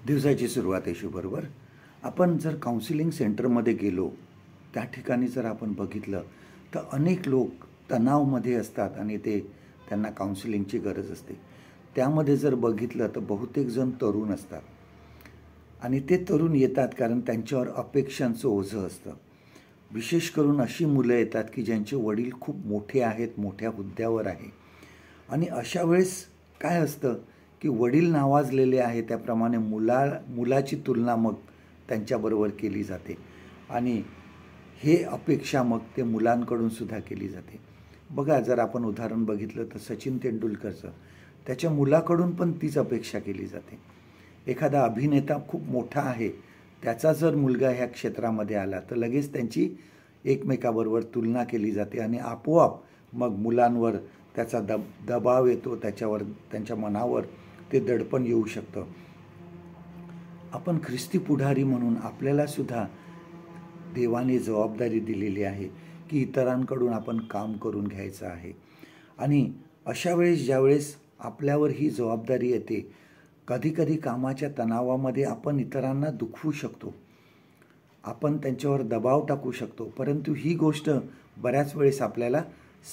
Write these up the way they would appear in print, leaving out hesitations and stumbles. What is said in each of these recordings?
दिवसाची सुरुवात येशूबरोबर. आपण जर काउन्सिलिंग सेंटरमध्ये गेलो, त्या ठिकाणी जर आपण बघितलं तर अनेक लोक तणावामध्ये असतात आणि त्यांना काउन्सिलिंगची गरज असते. त्यामध्ये जर बघितलं तर बहुतेक जण तरुण असतात आणि ते तरुण येतात कारण त्यांच्यावर अपेक्षांचं ओझं असतं. विशेष करून अशी मुलं येतात की ज्यांचे वडील खूप मोठे आहेत, मोठ्या हुद्द्यावर आहे. आणि अशा वेळेस काय असतं की वडील नावाजलेले आहे त्याप्रमाणे मुलाची तुलना मग त्यांच्याबरोबर केली जाते आणि हे अपेक्षा मग ते मुलांकडून सुद्धा केली जाते. बघा, जर आपण उदाहरण बघितलं तर सचिन तेंडुलकरचं त्याच्या मुलाकडून पण तीच अपेक्षा केली जाते. एखादा अभिनेता खूप मोठा आहे, त्याचा जर मुलगा ह्या क्षेत्रामध्ये आला तर लगेच त्यांची एकमेकाबरोबर तुलना केली जाते आणि आपोआप मग मुलांवर त्याचा दबाव येतो, त्यांच्या मनावर ते दडपण येऊ शकतं. आपण ख्रिस्ती पुढारी म्हणून आपल्याला सुद्धा देवाने जबाबदारी दिलेली आहे की इतरांकडून आपण काम करून घ्यायचं आहे. आणि अशा वेळेस ज्यावेळेस आपल्यावर ही जबाबदारी येते, कधीकधी कामाच्या तणावामध्ये आपण इतरांना दुखवू शकतो, आपण त्यांच्यावर दबाव टाकू शकतो, परंतु ही गोष्ट बऱ्याच वेळेस आपल्याला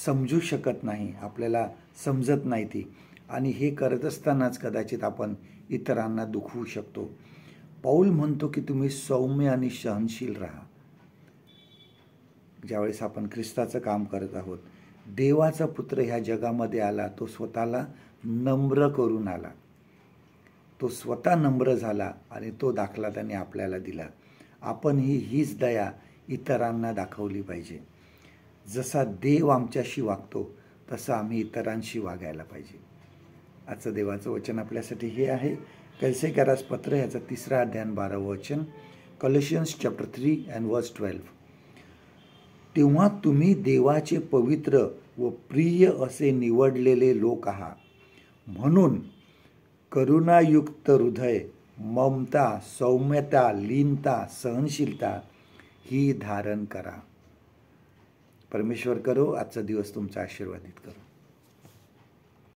समजू शकत नाही, आपल्याला समजत नाही ती. आणि हे करत असतानाच कदाचित आपण इतरांना दुखवू शकतो. पौल म्हणतो की तुम्ही सौम्य आणि सहनशील राहा. ज्यावेळेस आपण ख्रिस्ताचं काम करत आहोत, देवाचा पुत्र ह्या जगामध्ये आला, तो स्वतःला नम्र करून आला, तो स्वतः नम्र झाला आणि तो दाखला त्याने आपल्याला दिला. आपण हीच दया इतरांना दाखवली पाहिजे. जसा देव आमच्याशी वागतो तसं आम्ही इतरांशी वागायला पाहिजे. आजचं देवाचं वचन आपल्यासाठी हे आहे, कलसेकरास पत्र ह्याचा 3 अध्याय 12 वचन, कॉलोशियन्स चॅप्टर 3 and verse 12. तेव्हा तुम्ही देवाचे पवित्र व प्रिय असे निवडलेले लोक आहात, म्हणून करुणायुक्त हृदय, ममता, सौम्यता, लीनता, सहनशीलता ही धारण करा. परमेश्वर करो आजचा दिवस तुमचा आशीर्वादित करो.